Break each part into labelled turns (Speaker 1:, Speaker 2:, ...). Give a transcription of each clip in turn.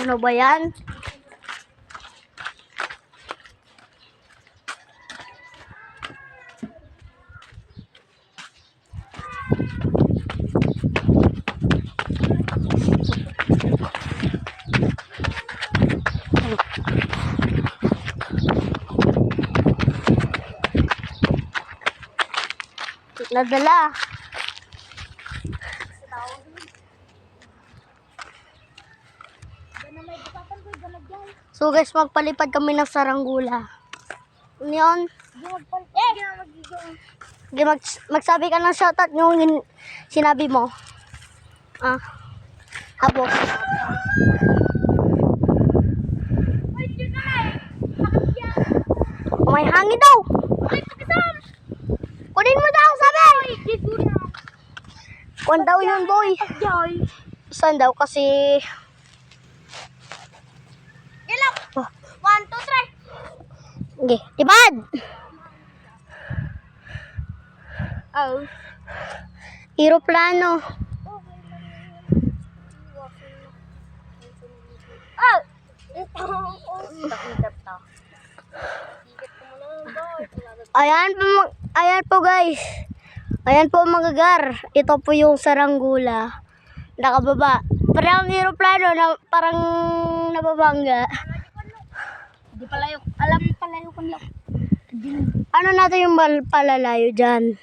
Speaker 1: Ano ba yan? Nadala. So guys, magpalipad kami ng saranggula. Ano yun? Magsabi ka ng shoutout yung sinabi mo. Habos. May hangin daw. Kunin mo daw, sabi. Kunin daw yun, boy. Saan daw kasi...
Speaker 2: Ilok! 1, 2, 3!
Speaker 1: Okay, tibad!
Speaker 2: Oh.
Speaker 1: Aeroplano.
Speaker 2: Oh!
Speaker 1: Ayan po guys. Ayan po mga gar. Ito po yung saranggula. Nakababa. Parang aeroplano na parang nababangga.
Speaker 2: Di palayo. Alam palayo ko lang.
Speaker 1: Ano natin yung palalayo dyan?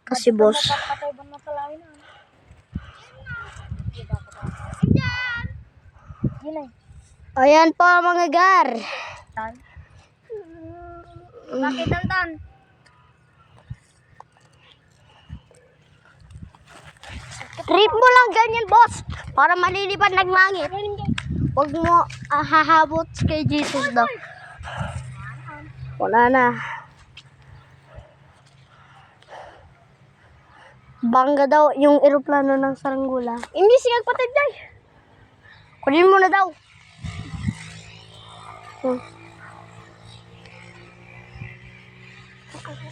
Speaker 1: Kasi boss.
Speaker 2: Patay ba na palayo na? Yan.
Speaker 1: Ayan po mga gar.
Speaker 2: Bakit Tantan?
Speaker 1: Trip mo lang ganyan boss. Para malilipad ng langit. Huwag mo hahabot kay Jesus daw. Wala na. Bangga daw yung eroplano ng saranggula.
Speaker 2: Hindi siya patay day.
Speaker 1: Kunin mo na daw.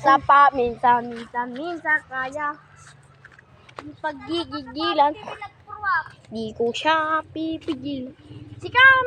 Speaker 2: Sa pa, minsan kaya. Paggigigilan, di ko siya pipigil. Sikam!